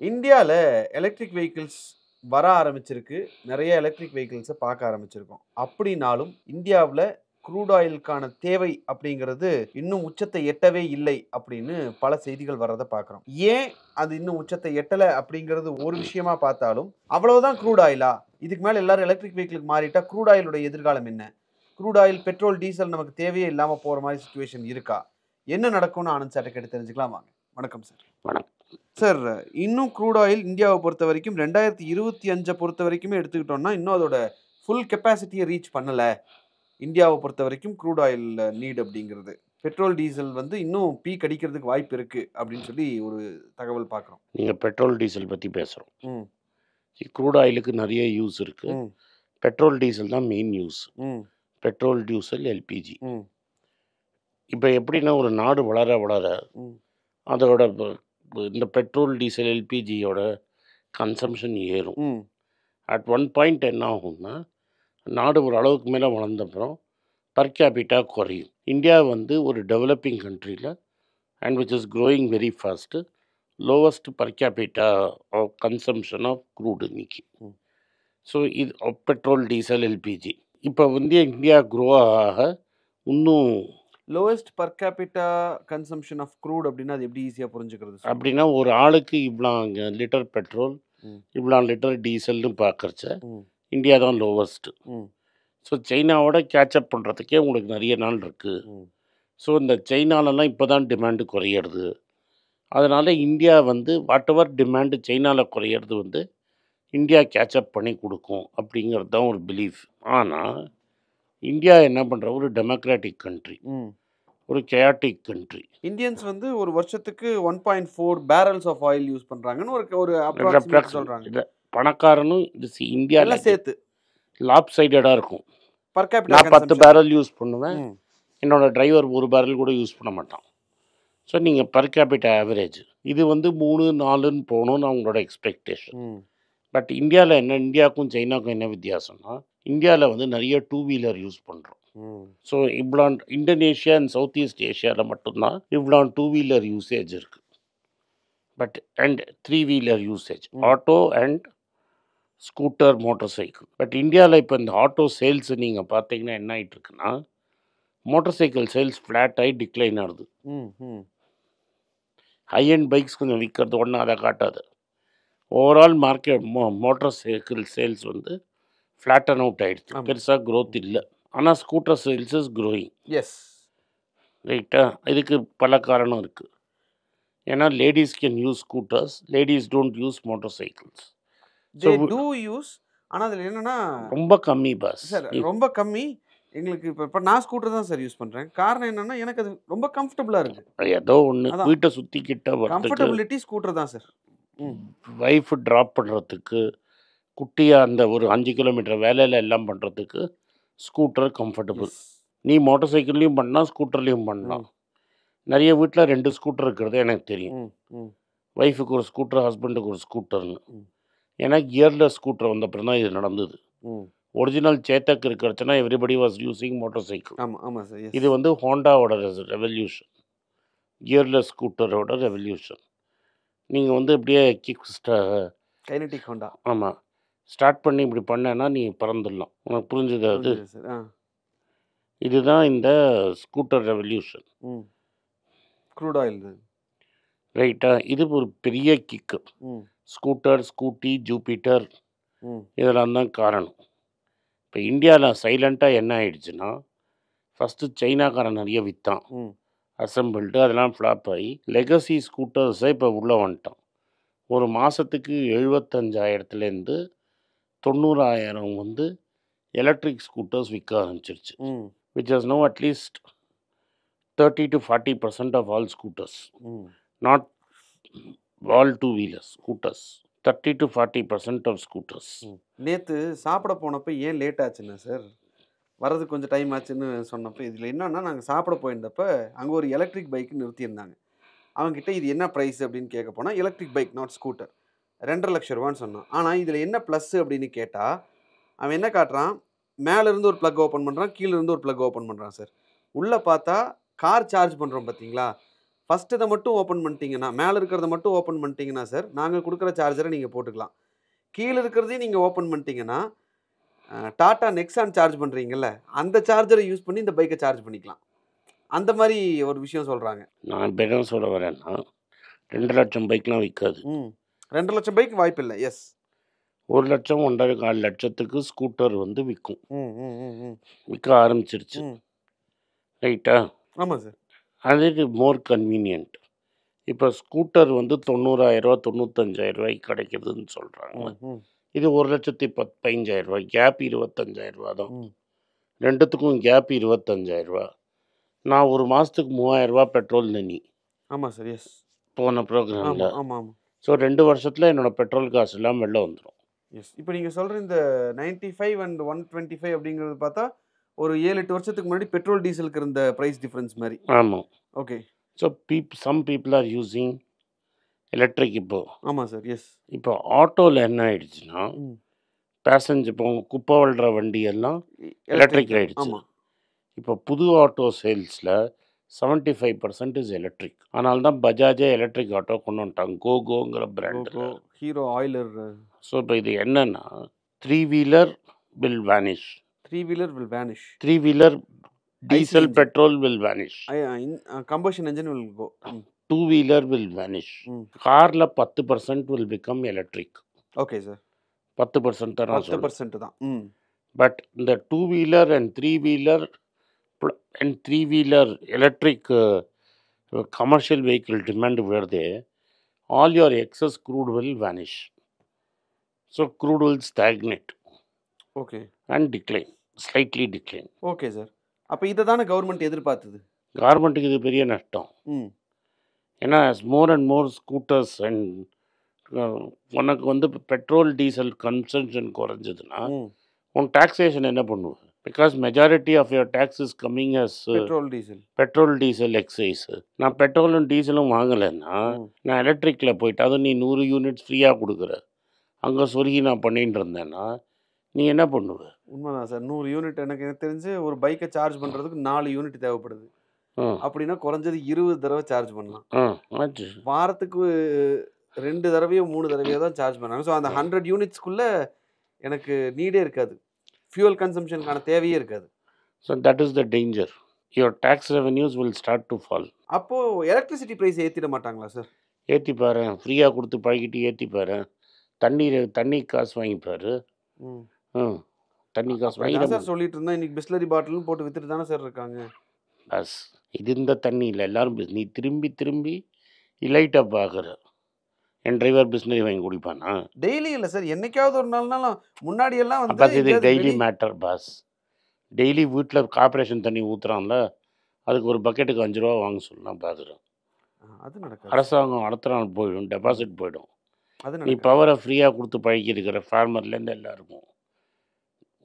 இந்தியால electric vehicles வர ஆரம்பிச்சிருக்கு. நெறைய எலக்ட்ரிக் வெஹிக்கிள்ஸ பார்க்க ஆரம்பிச்சிருக்கோம். அப்படின்னாலும் இந்தியாவுல க்ரூட் ஆயிலுக்கான தேவை அப்படிங்கிறது இன்னும் உச்சத்தை எட்டவே இல்லை அப்படின்னு பல செய்திகள் வர்றத பார்க்குறோம். ஏன் அது இன்னும் உச்சத்தை எட்டல அப்படிங்கிறது ஒரு விஷயமா பார்த்தாலும், அவ்வளவுதான் க்ரூட் ஆயிலா? இதுக்கு மேல எல்லாரும் எலக்ட்ரிக் வெஹிக்கிளுக்கு மாறிட்டா க்ரூட் ஆயிலோட எதிர்காலம் என்ன? க்ரூட் ஆயில், பெட்ரோல், டீசல் நமக்கு தேவையே இல்லாம போற மாரி சிச்சுவேஷன் இருக்கா? என்ன நடக்கும்னு ஆனந்த் சார்ட்ட கேட்டு தெரிஞ்சுக்கலாம் வாங்க. வணக்கம் சார். வணக்கம். சார், இன்னும் க்ரூட் ஆயில் இந்தியாவை பொறுத்த வரைக்கும் 2025 பொறுத்த வரைக்குமே எடுத்துக்கிட்டோம்னா, இன்னும் அதோட ஃபுல் கெப்பாசிட்டியை ரீச் பண்ணல. இந்தியாவை பொறுத்த வரைக்கும் க்ரூட் ஆயில் நீட் அப்படிங்கிறது. பெட்ரோல், டீசல் வந்து இன்னும் பீக் அடிக்கிறதுக்கு வாய்ப்பு இருக்கு அப்படின்னு சொல்லி ஒரு தகவல் பார்க்குறோம். நீங்க பெட்ரோல், டீசல் பத்தி பேசுறோம். ம். க்ரூட் ஆயிலுக்கு நிறைய யூஸ் இருக்கு. ம். பெட்ரோல், டீசல் தான் மெயின் யூஸ். ம். Petrol, diesel, LPG. ம். இப்போ எப்படின்னா ஒரு நாடு வளர வளர ம். அதோட இந்த பெட்ரோல், டீசல், எல்பிஜியோட கன்சம்ஷன் ஏறும். ம். அட் ஒன் பாயிண்ட் என்ன ஆகும்னா, நாடு ஒரு அளவுக்கு மேலே வளர்ந்தப்புறம் பர் கேபிட்டா குறையும். இந்தியா வந்து ஒரு டெவலப்பிங் கண்ட்ரியில் and which is growing very fast lowest per capita of consumption of crude இன்னைக்கு. ம். ஸோ இது பெட்ரோல், டீசல், எல்பிஜி இப்போ வந்து இந்தியா க்ரோ ஆக இன்னும் lowest per capita consumption of crude அப்படின்னா அது எப்படி ஈஸியாக புரிஞ்சுக்கிறது சார்? அப்படின்னா ஒரு ஆளுக்கு இவ்வளோ லிட்டர் பெட்ரோல், ம். இவ்வளோ லிட்டர் டீசல்னு பார்க்குறச்ச ம். இந்தியா தான் லோவஸ்ட்டு. ம். ஸோ சைனாவோட கேட்சப் பண்ணுறதுக்கே உங்களுக்கு நிறைய நாள் இருக்குது. ம். ஸோ இந்த சைனாலலாம் இப்போ தான் டிமாண்டு குறையிறது. அதனால் இந்தியா வந்து வாட் எவர் டிமாண்டு சைனாவில் குறையிறது வந்து இந்தியா கேட்சப் பண்ணி கொடுக்கும் அப்படிங்கிறது தான் ஒரு பிலீஃப். ஆனால் இந்தியா என்ன பண்ணுற ஒரு டெமோக்ராட்டிக் கண்ட்ரி, ம். ஒரு கேட்டிக் கண்ட்ரி. இந்தியன்ஸ் வந்து ஒரு வருஷத்துக்கு 1.4 பேரல்ஸ் ஆஃப் ஆயில் யூஸ் பண்றாங்கன்னு ஒரு அப்ராக்சிமேட் சொல்றாங்க. பணக்காரனும் இது இந்தியாவில் எல்லாம் சேர்த்து லாப் சைடடாக இருக்கும். பர் கேபிட்டா நான் 10 பேரல் யூஸ் பண்ணுவேன், ம். என்னோட டிரைவர் ஒரு பேரல் கூட யூஸ் பண்ண மாட்டான். ஸோ நீங்கள் பர் கேபிட்டா ஆவரேஜ் இது வந்து 3, 4ன்னு போகணும்னு அவங்களோட எக்ஸ்பெக்டேஷன். ம். பட் இந்தியாவில் என்ன, இந்தியாவுக்கும் சைனாவுக்கும் என்ன வித்தியாசம்னா, இந்தியாவில் வந்து நிறைய டூ வீலர் யூஸ் பண்ணுறோம். ம். ஸோ இவ்வளோ இந்தோனேஷியா அண்ட் சவுத் ஈஸ்ட் ஏஷியாவில் மட்டும்தான் இவ்வளோ டூ வீலர் யூசேஜ் இருக்குது. But and three wheeler usage, auto and scooter, motor cycle. But இந்தியாவில் இப்போ இந்த ஆட்டோ சேல்ஸ் நீங்கள் பார்த்தீங்கன்னா என்ன ஆகிட்டு இருக்குன்னா, மோட்டார் சைக்கிள் சேல்ஸ் ஃப்ளாட் ஆகி டிக்ளைன் ஆகுது. ம். ம். ஹை அண்ட் பைக்ஸ் கொஞ்சம் விற்கிறது ஒன்றும் அதை காட்டாது. Overall market motorcycle sales வந்து ஃப்ளாட்டன் அவுட் ஆகிடுது, பெருசாக க்ரோத் இல்லை. ஆனால் scooter sales is growing. Yes. ரைட்டா? இதுக்கு பல காரணம் இருக்குது. ஏன்னா ladies can use scooters, ladies don't use motorcycles. They do use. ஆனால் அதில் என்னன்னா ரொம்ப கம்மி பாஸ் சார், ரொம்ப கம்மி. எங்களுக்கு இப்போ நான் ஸ்கூட்டர் தான் சார் யூஸ் பண்ணுறேன். காரணம் என்னன்னா எனக்கு அது ரொம்ப கம்ஃபர்டபுளாக இருக்குது. ஏதோ ஒன்று வீட்டை சுற்றி கிட்ட வரதுக்கு, கம்ஃபர்டபிலிட்டி ஸ்கூட்டர் தான் சார். ம். ஒய்ஃப் ட்ராப் பண்ணுறதுக்கு, குட்டியாக அந்த ஒரு 5 கிலோமீட்டர் வேலையில் எல்லாம் பண்ணுறதுக்கு ஸ்கூட்டர் கம்ஃபர்டபுள். நீ மோட்டார் சைக்கிள்லையும் பண்ணலாம், ஸ்கூட்டர்லேயும் பண்ணலாம். நிறைய வீட்டில் 2 ஸ்கூட்டர் இருக்கிறது எனக்கு தெரியும். ஒய்ஃபுக்கு ஒரு ஸ்கூட்டர், ஹஸ்பண்டுக்கு ஒரு ஸ்கூட்டர்னு. ஏன்னா கியர்லெஸ் ஸ்கூட்டர் வந்த அப்புறம் தான் இது நடந்தது. ஒரிஜினல் சேத்தக் இருக்கிறச்சுன்னா everybody was using motorcycle. ஆமாம் ஆமாம் சார். இது வந்து ஹோண்டாவோட ரெவல்யூஷன், கியர்லெஸ் ஸ்கூட்டரோட ரெவல்யூஷன். நீங்கள் வந்து இப்படியே கைனடிக் ஹோண்டா. ஆமாம், ஸ்டார்ட் பண்ணி இப்படி பண்ணேன்னா நீ பறந்துடலாம். உனக்கு புரிஞ்சுது அது? இதுதான் இந்த ஸ்கூட்டர் ரெவல்யூஷன். க்ரூட் ஆயில் ரைட்டா? இது ஒரு பெரிய கிக்கு. ஸ்கூட்டர், ஸ்கூட்டி, ஜூபிட்டர் இதெல்லாம் தான் காரணம். இப்போ இந்தியாவில் சைலண்ட்டாக என்ன ஆயிடுச்சுன்னா, ஃபஸ்ட்டு சைனாக்காரன் நிறைய விற்றான், அசம்பிள்டு, அதெல்லாம் ஃப்ளாப் ஆகி லெகசி ஸ்கூட்டர்ஸை இப்போ உள்ளே வந்துட்டான். ஒரு மாதத்துக்கு 75,000லேருந்து 90,000 வந்து எலக்ட்ரிக் ஸ்கூட்டர்ஸ் விற்க ஆரம்பிச்சிருச்சு. Which has no at least 30 to 40% of all scooters, not all two wheelers, scooters. 30 to 40% of scooters. நேற்று சாப்பிட போனப்போ ஏன் லேட் ஆச்சுன்னா சார், வரதுக்கு கொஞ்சம் டைம் ஆச்சுன்னு சொன்னப்போ, இதில் என்னன்னா நாங்கள் சாப்பிட போயிருந்தப்போ அங்கே ஒரு எலக்ட்ரிக் பைக்கு நிறுத்தியிருந்தாங்க. அவங்ககிட்ட இது என்ன ப்ரைஸ் அப்படின்னு கேட்க போனால், எலக்ட்ரிக் பைக் நாட் ஸ்கூட்டர், 2.5 லட்சம் ரூபான்னு சொன்னான். ஆனால் இதில் என்ன ப்ளஸ் அப்படின்னு கேட்டால், அவன் என்ன காட்டுறான், மேலேருந்து ஒரு ப்ளக் ஓப்பன் பண்ணுறான், கீழேருந்து ஒரு ப்ளக் ஓப்பன் பண்ணுறான் சார். உள்ளே பார்த்தா கார் சார்ஜ் பண்ணுறோம் பார்த்தீங்களா, ஃபர்ஸ்ட் இதை மட்டும் ஓப்பன் பண்ணிட்டீங்கன்னா, மேலே இருக்கிறத மட்டும் ஓப்பன் பண்ணிட்டீங்கன்னா சார், நாங்கள் கொடுக்குற சார்ஜரை நீங்கள் போட்டுக்கலாம். கீழே இருக்கிறதையும் நீங்கள் ஓப்பன் பண்ணிட்டீங்கன்னா, டாடா நெக்ஸான் சார்ஜ் பண்ணுறீங்கல்ல, அந்த சார்ஜரை யூஸ் பண்ணி இந்த பைக்கை சார்ஜ் பண்ணிக்கலாம். அந்த மாதிரி ஒரு விஷயம் சொல்கிறாங்க. நான் இப்போ என்ன சொல்ல வரேன்னா 2 லட்சம் பைக்லாம் விற்காது. 2 லட்சம் பைக் வாய்ப்பு இல்லை. எஸ். 1 லட்சம் 1.25 லட்சத்துக்கு ஸ்கூட்டர் வந்து விற்கும். விற்க ஆரம்பிச்சிருச்சு. ரைட்டா? ஆமாம் சார். அது மோர் கன்வீனியன்ட். இப்போ ஸ்கூட்டர் வந்து 90,000 95,000 கிடைக்குதுன்னு சொல்கிறாங்க. இது 1,15,000 கேப் 25,000 தான். ரெண்டுத்துக்கும் கேப் 25,000. நான் ஒரு மாதத்துக்கு 3,000 பெட்ரோல் தண்ணி. ஆமாம் சார். எஸ். போன ப்ரோக்ராமில். ஆமாம் ஆமாம். ஸோ 2 வருஷத்தில் என்னோடய பெட்ரோல் காசு எல்லாம் வெளில வந்துடும். எஸ். இப்போ நீங்கள் சொல்கிற இந்த 95 அண்ட் 125 அப்படிங்கிறது பார்த்தா ஒரு 7-8 வருஷத்துக்கு முன்னாடி பெட்ரோல் டீசலுக்கு இருந்த ப்ரைஸ் டிஃப்ரென்ஸ் மாதிரி. ஆமாம். Okay. So some people are using electric இப்போ. ஆமாம் சார். எஸ். இப்போ ஆட்டோவில் என்ன ஆயிடுச்சுன்னா பேசஞ்சர் இப்போ குப்பை வள்ளுற வண்டி எல்லாம் எலக்ட்ரிக் ஆகிடுச்சு. இப்போ புது ஆட்டோ சேல்ஸில் 75% இஸ் எலக்ட்ரிக். அதனால தான் பஜாஜே எலக்ட்ரிக் ஆட்டோ கொண்டு வந்துட்டாங்க. கோகோங்கிற பிராண்ட். Hero Euler. ஸோ இப்போ இது என்னன்னா 3 wheeler will vanish. 3 wheeler will vanish. 3 wheeler diesel petrol will vanish. Combustion engine will go. 2 wheeler will vanish. கார்ல 10% will become electric. Okay sir. 10% தான். 10% தான். பட் இந்த 2 wheeler and 3 wheeler and 3 wheeler electric commercial vehicle demand were there, all your excess crude will vanish. So crude will stagnate. Okay. And decline, slightly decline. Okay sir. அப்போ இதை தானே government எதிர்பார்த்தது. கவர்மெண்ட்டுக்கு இது பெரிய நஷ்டம். ஏன்னா more and more scooters and உனக்கு வந்து பெட்ரோல் டீசல் கன்சம்ஷன் குறைஞ்சதுன்னா உன் டாக்ஸேஷன் என்ன பண்ணுவேன்? Because majority of your tax is coming as petrol diesel excise. நான் பெட்ரோலும் டீசலும் வாங்கலைன்னா நான் எலக்ட்ரிக்கில் போயிட்டு அதுவும் நீ 100 யூனிட்ஸ் ஃப்ரீயாக கொடுக்குற அங்கே சொருகி நான் பண்ணிட்டு இருந்தேன்னா நீ என்ன பண்ணுவ? உண்மைதான் சார். 100 யூனிட் எனக்கு தெரிஞ்சு ஒரு பைக்கை சார்ஜ் பண்ணுறதுக்கு 4 யூனிட் தேவைப்படுது. அப்படின்னா குறைஞ்சது 20 தடவை சார்ஜ் பண்ணலாம். வாரத்துக்கு 2 தடவையோ 3 தடவையோ தான் சார்ஜ் பண்ணாங்க. ஸோ அந்த 100 யூனிட்ஸ்க்குள்ளே எனக்கு நீடே இருக்காது. ஃபியூவல் கன்சம்ஷனுக்கான தேவையே இருக்காது. So that is the danger. Your tax revenues will start to fall. அப்போது எலக்ட்ரிசிட்டி ப்ரைஸ் ஏற்றிட மாட்டாங்களா சார்? ஏற்றி பாரு. ஃப்ரீயாக கொடுத்து பழகிட்டு ஏற்றி பாரு. தண்ணி காசு வாங்கிப்பாரு. தண்ணி காசு வாங்கி சார் சொல்லிட்டு இருந்தா இன்னைக்கு பிஸ்லரி பாட்டிலும் போட்டு வித்துட்டு தானே சார் இருக்காங்க. பஸ் இது இந்த தண்ணி இல்லை எல்லாரும் நீ திரும்பி இலைட்டாக பார்க்குற. என் டிரைவர் பிஸ்லரி வாங்கி குடிப்பானா? டெய்லி இல்லை சார், என்னைக்காவது ஒரு நாள்னாலும். முன்னாடி எல்லாம் வந்து பஸ் இது டெய்லி மேட்டர் பாஸ். டெய்லி வீட்டில் கார்பரேஷன் தண்ணி ஊற்றுறான்ல அதுக்கு ஒரு பக்கெட்டுக்கு 5 ரூபா வாங்க சொல்லலாம் பார்க்குறேன். அது நடக்கும். அரசாங்கம் அடுத்த நாள் போயிடும், டெபாசிட் போயிடும். நீ பவரை ஃப்ரீயாக கொடுத்து பழகி இருக்கிற ஃபார்மர்லேருந்து எல்லாருக்கும்.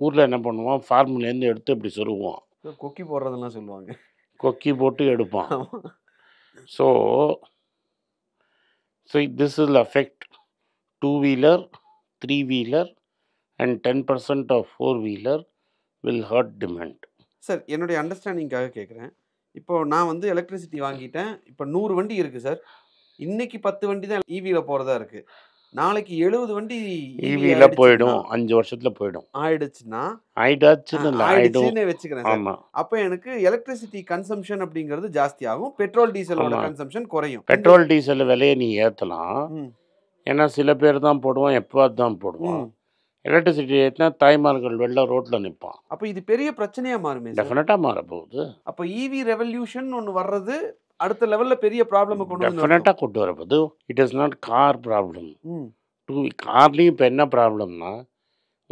ஊரில் என்ன பண்ணுவான்? ஃபார்ம்லேருந்து எடுத்து இப்படி சொருவான். கொக்கி போடுறதெல்லாம் சொல்லுவாங்க. கொக்கி போட்டு எடுப்பான். So this will affect 2 wheeler 3 wheeler and 10% of 4 wheeler will hurt demand. Sir என்னுடைய அண்டர்ஸ்டாண்டிங்காக கேட்குறேன். இப்போ நான் வந்து எலக்ட்ரிசிட்டி வாங்கிட்டேன். இப்போ 100 வண்டி இருக்குது சார். இன்னைக்கு 10 வண்டி தான் ஈவியில் போகிறதா இருக்குது. நாளைக்கு 70 வண்டி ஈவியில் போயிடும். 5 வருஷத்துல போயிடும். ஆயிடுச்சுன்னு வச்சுக்கிறேன். அப்போ எனக்கு எலக்ட்ரிசிட்டி கன்சம்ஷன் அப்படிங்கிறது ஜாஸ்தி ஆகும். பெட்ரோல் டீசலோட கன்சம்ஷன் குறையும். பெட்ரோல் டீசல் விலையை நீ ஏற்றலாம். ஏன்னா சில பேர் தான் போடுவான், எப்போது தான் போடுவான். எலக்ட்ரிசிட்டி ஏற்றினா தாய்மார்கள் வெளில ரோட்டில் நிற்பான். அப்போ இது பெரிய பிரச்சனையாக மாறுமே? டெஃபினட்டாக மாறப்போகுது. அப்போ இவி ரெவல்யூஷன் ஒன்று வர்றது அடுத்த லெவலில் பெரிய ப்ராப்ளம் டெஃபினட்டாக கொண்டு வரப்போகுது. It is not car problem. கார்லேயும் இப்போ என்ன ப்ராப்ளம்னா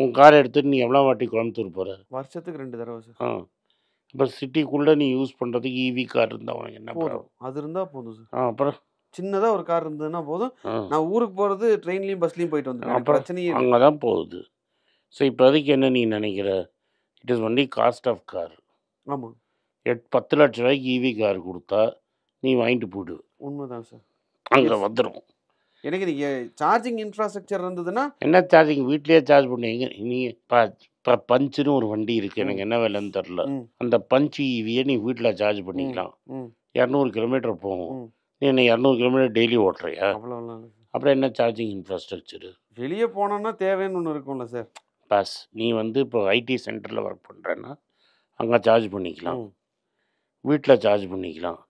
உன் காரை எடுத்துட்டு நீ எவ்வளோ வாட்டி கோயம்புத்தூர் போகிற? வருஷத்துக்கு 2 தடவை சார். இப்போ சிட்டிக்குள்ளே நீ யூஸ் பண்ணுறதுக்கு இவி கார் இருந்தால் உனக்கு என்ன போதும்? அது இருந்தால் போதும் சார். அப்புறம் சின்னதாக ஒரு கார் இருந்ததுன்னா போதும். நான் ஊருக்கு போகிறது ட்ரெயின்லேயும் பஸ்லேயும் போயிட்டு வந்துடுவேன். அப்புறம் பிரச்சனையே அங்கே தான் போகுது. ஸோ இப்போதைக்கு என்ன நீ நினைக்கிற? It is only cost of car. ஆமாம். 10 லட்ச ரூபாய்க்கு இவி கார் கொடுத்தா நீ வாங்கிட்டு போய்டு. உண்மைதான் சார். அங்கே வந்துடும். எனக்கு நீங்கள் சார்ஜிங் இன்ஃப்ராஸ்ட்ரக்சர் இருந்ததுன்னா என்ன சார்ஜிங் வீட்லேயே சார்ஜ் பண்ணுவீங்க. நீங்கள் பஞ்சுன்னு ஒரு வண்டி இருக்குது, எனக்கு என்ன வேலைன்னு தெரில. அந்த பஞ்சு இவியை நீ வீட்டில் சார்ஜ் பண்ணிக்கலாம். 200 கிலோமீட்டர் போகும். நீ என்ன 200 கிலோமீட்டர் டெய்லி ஓட்டுறியா? அவ்வளோலாம் அப்புறம் என்ன சார்ஜிங் இன்ஃப்ராஸ்ட்ரக்சரு? வெளியே போனோம்னா தேவைன்னு ஒன்று இருக்கும்ல சார். பாஸ் நீ வந்து இப்போ ஐடி சென்டரில் ஒர்க் பண்ணுறேன்னா அங்கே சார்ஜ் பண்ணிக்கலாம், வீட்டில் சார்ஜ் பண்ணிக்கலாம்.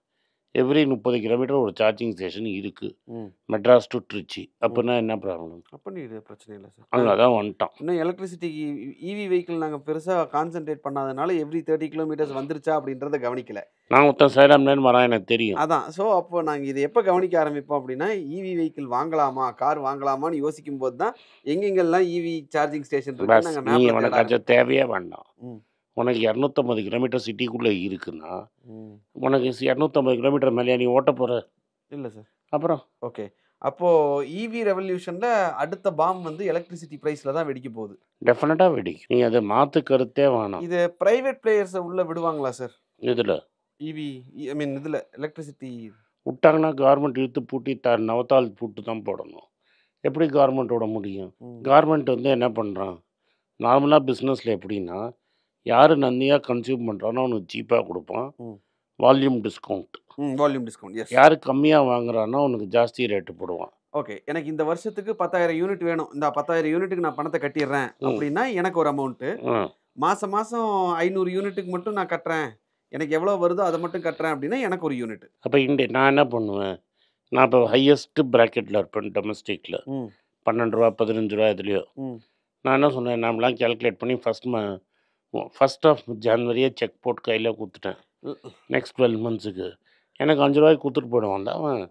எவ்ரி 30 கிலோமீட்டர் ஒரு சார்ஜிங் ஸ்டேஷன் இருக்குது. மெட்ராஸ் டு ட்ரிச்சி. அப்படின்னா என்ன ப்ராப்ளம்? அப்போ நீ இது பிரச்சனை இல்லை சார். அங்கே தான் வந்துட்டான். இன்னும் எலக்ட்ரிசிட்டிக்கு இவி வெஹிக்கிள் நாங்கள் பெருசாக கான்சென்ட்ரேட் பண்ணாதனால எவ்ரி 30 கிலோமீட்டர்ஸ் வந்துருச்சா அப்படின்றத கவனிக்கல. நான் ஒருத்தன் சேலம்லேருந்து வரான், எனக்கு தெரியும். அதான். ஸோ அப்போ நாங்கள் இதை எப்போ கவனிக்க ஆரம்பிப்போம் அப்படின்னா, இவி வெஹிக்கிள் வாங்கலாமா, கார் வாங்கலாமான்னு யோசிக்கும் போது தான் எங்கெங்கெல்லாம் இவி சார்ஜிங் ஸ்டேஷன் இருக்கு பஸ் நாங்கள் நீ மேப்ல தேட உனக்காச்சும் தேவையே வேண்டாம். ம். உனக்கு 250 கிலோமீட்டர் சிட்டிக்குள்ளே இருக்குன்னா ம். உனக்கு 250 கிலோமீட்டர் மேலேயா நீ ஓட்ட போகிற? இல்லை சார். அப்புறம் ஓகே. அப்போ இவி ரெவல்யூஷன்ல அடுத்த பாம் வந்து எலக்ட்ரிசிட்டி பிரைஸ்ல தான் வெடிக்க போகுது. டெஃபினட்டாக வெடிக்கும். நீ அதை மாற்று கருத்தே வேணாம். இது பிரைவேட் பிளேயர்ஸை உள்ள விடுவாங்களா சார்? இதில் இவி ஐ மீன் இதில் எலக்ட்ரிசிட்டி விட்டாங்கன்னா கவர்மெண்ட் இழுத்து பூட்டி நவத்தால் பூட்டு தான் போடணும். எப்படி கவர்மெண்ட் விட முடியும்? கவர்மெண்ட் வந்து என்ன பண்ணுறான், நார்மலாக பிஸ்னஸில் எப்படின்னா யார் நன்னியாக கன்சியூம் பண்ணுறானோ அவனுக்கு சீப்பாக கொடுப்பான், volume discount. Volume discount. Yes. யார் கம்மியாக வாங்குறானோ அவனுக்கு ஜாஸ்தி ரேட்டு போடுவான். ஓகே. எனக்கு இந்த வருஷத்துக்கு 10,000 யூனிட் வேணும். இந்த 10,000 யூனிட்டுக்கு நான் பணத்தை கட்டிடுறேன் அப்படின்னா எனக்கு ஒரு அமௌண்ட்டு. மாதம் மாதம் 500 யூனிட்டுக்கு மட்டும் நான் கட்டுறேன், எனக்கு எவ்வளோ வருதோ அதை மட்டும் கட்டுறேன் அப்படின்னா எனக்கு ஒரு யூனிட். அப்போ நான் என்ன பண்ணுவேன், நான் இப்போ ஹையஸ்ட் ப்ராக்கெட்டில் இருப்பேன் டொமஸ்டிக்கில், 12 ரூபா 15 ரூபா எதுலையோ. நான் என்ன சொன்னேன், நாமலாம் கேல்குலேட் பண்ணி ஃபஸ்ட் ஆஃப் ஜான்வரியே செக் போட்டு கையில் கொடுத்துட்டேன். நெக்ஸ்ட் 12 மந்த்ஸுக்கு எனக்கு 5 ரூபாய்க்கு கொடுத்துட்டு போயிடுவான் தான் அவன்.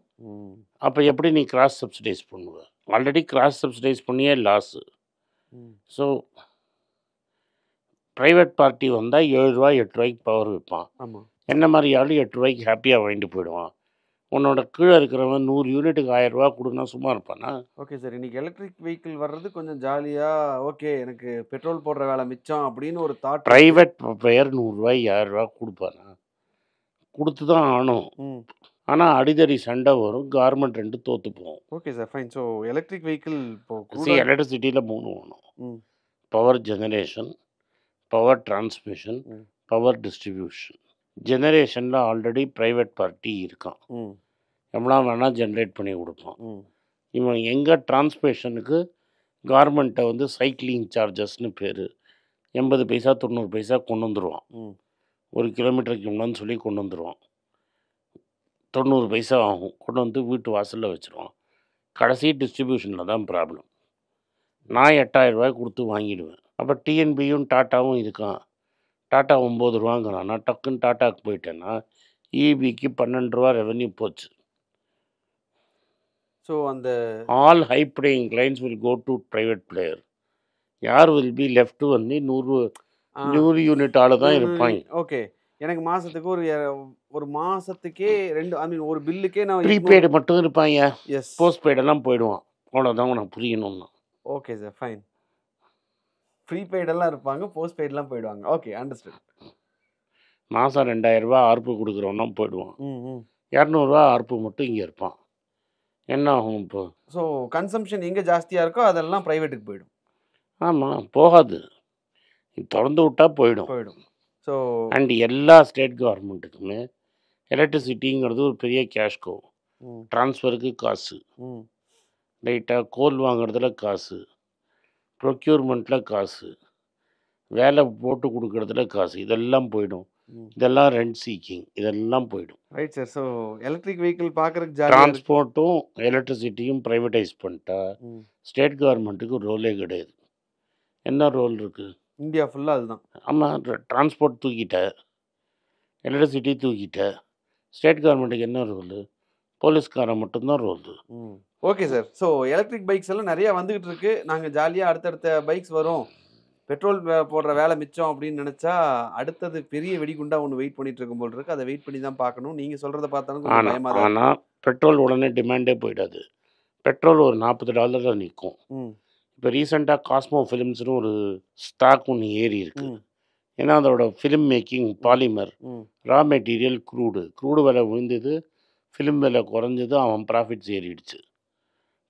அப்போ எப்படி நீ கிராஸ் சப்சிடைஸ் பண்ணுவேன்? ஆல்ரெடி கிராஸ் சப்சிடைஸ் பண்ணியே லாஸு. ஸோ ப்ரைவேட் பார்ட்டி வந்தால் 7 ரூபா 8 ரூபாய்க்கு பவர் விற்பான். என்ன மாதிரி ஆள் 8 ரூபாய்க்கு ஹாப்பியாக வாங்கிட்டு போயிடுவான். உன்னோட கீழே இருக்கிறவன் 100 யூனிட்டுக்கு 1000 ரூபா கொடுன்னா சும்மா இருப்பானா? Okay sir. இன்றைக்கி எலக்ட்ரிக் வெஹிக்கிள் வர்றது கொஞ்சம் ஜாலியாக, ஓகே எனக்கு பெட்ரோல் போடுற வேலை மிச்சம் அப்படின்னு ஒரு தாட். ப்ரைவேட் பெயர் 100 ரூபாய்க்கு 1000 ரூபா கொடுப்பானா? கொடுத்து தான் ஆனும். ஆனால் அடிதடி சண்டை வரும், கவர்மெண்ட் ரெண்டு தோற்று போகும். Okay sir, fine. So electric vehicle எலக்ட்ரிசிட்டியில் 3 வேணும்: power generation, power transmission, power distribution. ஜெனரேஷனில் ஆல்ரெடி ப்ரைவேட் பார்ட்டி இருக்கான், எவ்வளோ வேணால் ஜென்ரேட் பண்ணி கொடுப்பான். இவன் எங்கே டிரான்ஸ்மிஷனுக்கு கவர்மெண்ட்டை வந்து சைக்கிளிங் சார்ஜஸ்னு பேர், 80 பைசா 90 பைசா கொண்டு வந்துடுவான். 1 கிலோமீட்டருக்கு இவ்வளோன்னு சொல்லி கொண்டு வந்துடுவான். 90 பைசா ஆகும், கொண்டு வந்து வீட்டு வாசலில் வச்சுருவான். கடைசி டிஸ்ட்ரிபியூஷனில் தான் ப்ராப்ளம். நான் 8000 ரூபாய் கொடுத்து வாங்கிடுவேன். அப்போ டிஎன்பியும் டாட்டாவும் இருக்கான். டாட்டா 9 ரூபாங்கிறான். நான் டக்குன்னு டாட்டாவுக்கு போயிட்டேன்னா இபிக்கு 12 ரூபா ரெவென்யூ போச்சு. ஸோ அந்த all high paying clients will go to private player. யார் வில் பி லெஃப்ட் வந்து 100 யூனிட் ஆள் தான் இருப்பாங்க. ஓகே. எனக்கு மாதத்துக்கு ஒரு மாதத்துக்கே 2 ஐ மீன் ஒரு பில்லுக்கே நான் ப்ரீபெய்டு மட்டும் இருப்பாங்க. எஸ். போஸ்ட் பெய்டெல்லாம் போயிடுவான். அவ்வளோதான் உனக்கு புரியணும்னா. Okay sir, fine. ப்ரீபெய்டெல்லாம் இருப்பாங்க, போஸ்ட் பெய்டெல்லாம் போயிடுவாங்க. Okay, understood. மாதம் 2000 ரூபா ஆர்ப்பு கொடுக்குறவனா போயிடுவான். 200 ரூபா ஆர்ப்பு மட்டும் இங்கே இருப்பான். என்ன ஆகும் இப்போ? ஸோ கன்சம்ஷன் எங்கே ஜாஸ்தியாக இருக்கோ அதெல்லாம் ப்ரைவேட்டுக்கு போயிடும். ஆமாம், போகாது, திறந்து விட்டால் போயிடும். ஸோ அண்ட் எல்லா ஸ்டேட் கவர்மெண்ட்டுக்குமே எலக்ட்ரிசிட்டிங்கிறது ஒரு பெரிய கேஷ்கோ. ட்ரான்ஸ்ஃபருக்கு காசு, ரைட்டாக கோல் வாங்குறதுல காசு, ப்ரொக்யூர்மெண்ட்டில் காசு, வேலை போட்டு கொடுக்கறதுல காசு, இதெல்லாம் போயிடும். இதெல்லாம் ரெண்ட் சீக்கிங், இதெல்லாம் போயிடும். Right sir. So electric vehicle பார்க்குறதுக்கு டிரான்ஸ்போர்ட்டும் எலக்ட்ரிசிட்டியும் ப்ரைவேட்டைஸ் பண்ணிட்டா ஸ்டேட் கவர்மெண்ட்டுக்கு ரோலே கிடையாது. என்ன ரோல் இருக்குது இந்தியா ஃபுல்லாக? அதுதான். ஆமாம், டிரான்ஸ்போர்ட் தூக்கிட்ட, எலக்ட்ரிசிட்டி தூக்கிட்ட, ஸ்டேட் கவர்மெண்ட்டுக்கு என்ன ரோலு? போலீஸ்காரன் மட்டும்தான் role. Okay sir. So electric bikes எல்லாம் நிறையா வந்துக்கிட்டு இருக்கு. நாங்கள் ஜாலியாக அடுத்தடுத்த பைக்ஸ் வரும், பெட்ரோல் போடுற வேலை மிச்சம் அப்படின்னு நினச்சா அடுத்தது பெரிய வெடிகுண்டா ஒன்று வெயிட் பண்ணிட்டு இருக்கும் போல் இருக்கு. அதை வெயிட் பண்ணி தான் பார்க்கணும். நீங்கள் சொல்கிறத பார்த்தாலும் கொஞ்சம் பயமாக தான். ஆனால் பெட்ரோல் உடனே டிமாண்டே போயிடாது. பெட்ரோல் ஒரு $40 நிற்கும். இப்போ ரீசெண்டாக காஸ்மோ ஃபிலிம்ஸ்னு ஒரு ஸ்டாக் ஒன்று ஏறி இருக்கு. ஏன்னா அதோட film making polymer, raw material crude விலை விழுந்தது, ஃபிலிம் விலை குறைஞ்சது, அவன் ப்ராஃபிட்ஸ் ஏறிடுச்சு.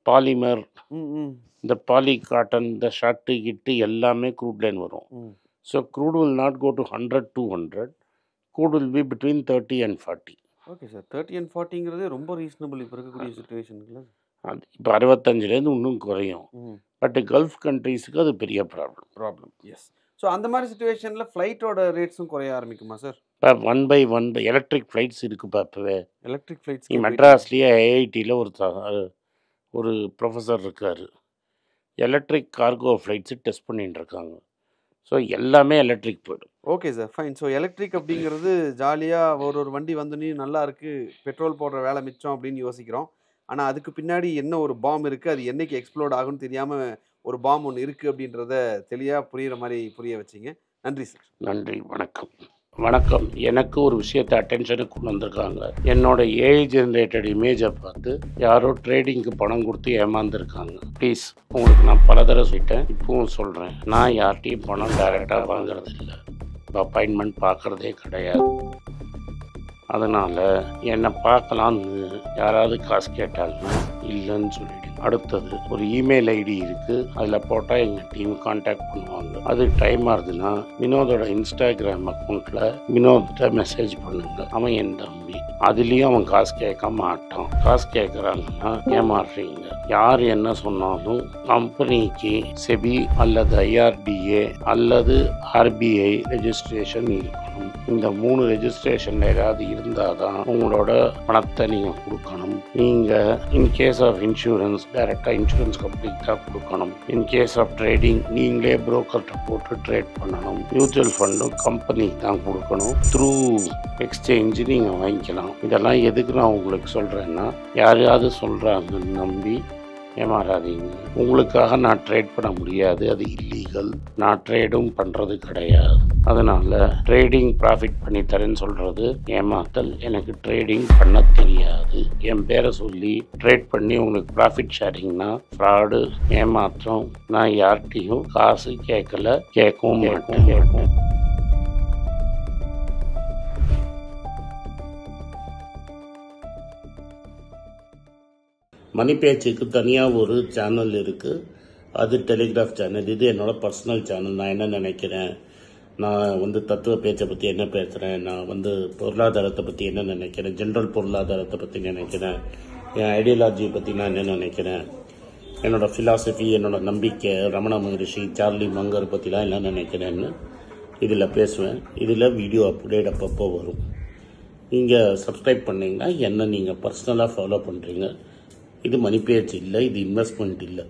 பாலிமர், இந்த பாலி காட்டன், இந்த ஷர்ட்டு கிட்டு எல்லாமே க்ரூட் லைன் வரும். So crude will not go to 100, 200. Crude will be between 30 and 40. Okay sir. 30 and 40ங்கிறது ரொம்ப ரீசனபிள் இப்போ இருக்கக்கூடிய சிச்சுவேஷனுக்குல. அது இப்போ 65லேருந்து இன்னும் குறையும். பட் கல்ஃப் கண்ட்ரீஸுக்கு அது பெரிய ப்ராப்ளம். எஸ். ஸோ அந்த மாதிரி சிச்சுவேஷனில் ஃப்ளைட்டோட ரேட்ஸும் குறைய ஆரம்பிக்குமா சார்? இப்போ 1/1 எலக்ட்ரிக் ஃப்ளைட்ஸ் இருக்குப்பா இப்போவே. எலக்ட்ரிக் ஃப்ளைட்ஸ் நீ மெட்ராஸ்லேயே ஐஐடியில் ஒரு ப்ரொஃபஸர் இருக்கார். எலக்ட்ரிக் கார்கோ ஃப்ளைட்ஸு டெஸ்ட் பண்ணிட்டு இருக்காங்க. ஸோ எல்லாமே எலக்ட்ரிக் போய்டும். Okay sir, fine. So electric அப்படிங்கிறது ஜாலியாக ஒரு வண்டி வந்துன்னு நல்லா இருக்குது, பெட்ரோல் போடுற வேலை மிச்சம் அப்படின்னு யோசிக்கிறோம். ஆனால் அதுக்கு பின்னாடி என்ன ஒரு பாம் இருக்குது, அது என்னைக்கு எக்ஸ்ப்ளோட் ஆகும்னு தெரியாமல் ஒரு பாம் ஒன்று இருக்குது அப்படின்றத தெளிவாக புரிகிற மாதிரி புரிய வச்சிங்க. நன்றி சார். நன்றி, வணக்கம். எனக்கு ஒரு விஷயத்தை அட்டென்ஷனுக்கு கொண்டு வந்திருக்காங்க. என்னோட ஏஐ ஜென்ரேட்டட் இமேஜை பார்த்து யாரோ ட்ரேடிங்க்கு பணம் கொடுத்து ஏமாந்துருக்காங்க. ப்ளீஸ், உங்களுக்கு நான் பல தடவை சொல்லிட்டேன், இப்பவும் சொல்கிறேன், நான் யார்கிட்டையும் பணம் டைரெக்டாக வாங்குறது இல்லை, அப்பாயின்மெண்ட் பார்க்குறதே கிடையாது. அதனால் என்னை பார்க்கலான்னு யாராவது காசு கேட்டாங்கன்னா இல்லைன்னு சொல்லிவிடுங்க. அடுத்தது ஒரு இமெயில் ஐடி இருக்குது, அதில் போட்டால் எங்கள் டீம் கான்டாக்ட் பண்ணுவாங்க. அது டைம் ஆகுதுன்னா வினோதோட இன்ஸ்டாகிராம் அக்கௌண்ட்டில் வினோத்திட்ட மெசேஜ் பண்ணுங்க. அவன் என் தம்பி, அதுலேயும் அவன் காசு கேட்க மாட்டான். காசு கேட்குறாங்கன்னா ஏமாறுறீங்க. யார் என்ன சொன்னாலும் கம்பெனிக்கு செபி அல்லது ஐஆர்டிஏ அல்லது ஆர்பிஐ ரெஜிஸ்ட்ரேஷன் இருக்கணும். இந்த 3 ரெஜிஸ்ட்ரேஷன் ஏதாவது இருந்தால் தான் உங்களோட பணத்தை நீங்கள் கொடுக்கணும். நீங்கள் இன்கேஸ் ஆஃப் இன்சூரன்ஸ் டைரெக்டாக இன்சூரன்ஸ் கம்பெனிக்கு தான் கொடுக்கணும். இன்கேஸ் ஆஃப் ட்ரேடிங் நீங்களே புரோக்கர்கிட்ட போட்டு ட்ரேட் பண்ணணும். மியூச்சுவல் ஃபண்டும் கம்பெனிக்கு தான் கொடுக்கணும். த்ரூ எக்ஸ்சேஞ்சு நீங்கள் வாங்கிக்கலாம். இதெல்லாம் எதுக்கு நான் உங்களுக்கு சொல்கிறேன்னா, யாரையாவது சொல்கிறாங்கன்னு நம்பி ஏமாறாதீங்க. உங்களுக்காக நான் ட்ரேட் பண்ண முடியாது, அது இல்லீகல். நான் ட்ரேடும் பண்ணுறது கிடையாது. அதனால் ட்ரேடிங் ப்ராஃபிட் பண்ணி தரேன்னு சொல்கிறது ஏமாத்தல். எனக்கு ட்ரேடிங் பண்ண தெரியாது. என் பேரை சொல்லி ட்ரேட் பண்ணி உங்களுக்கு ப்ராஃபிட் ஷேரிங்னா ஃப்ராடு, ஏமாற்றம். நான் யார்கிட்டையும் காசு கேட்கல, கேட்கவும் மாட்டேன். மணி பேச்சுக்கு தனியாக ஒரு சேனல் இருக்குது, அது டெலிகிராஃப் சேனல். இது என்னோடய பர்சனல் சேனல். நான் என்ன நினைக்கிறேன், நான் தத்துவ பேச்சை பற்றி என்ன பேசுகிறேன், நான் பொருளாதாரத்தை பற்றி என்ன நினைக்கிறேன், ஜென்ரல் பொருளாதாரத்தை பற்றி நினைக்கிறேன், என் ஐடியாலஜியை பற்றி நான் என்ன நினைக்கிறேன், என்னோடய ஃபிலாசபி, என்னோடய நம்பிக்கை, ரமண மகரிஷி, சார்லி மங்கர் பற்றிலாம் என்ன நினைக்கிறேன்னு இதில் பேசுவேன். இதில் வீடியோ அப்டேட் அப்பப்போ வரும். நீங்கள் சப்ஸ்கிரைப் பண்ணிங்கன்னா என்ன நீங்கள் பர்சனலாக ஃபாலோ பண்ணுறீங்க. இது மணி பேச்சு இல்லை, இது இன்வெஸ்ட்மெண்ட் இல்லை.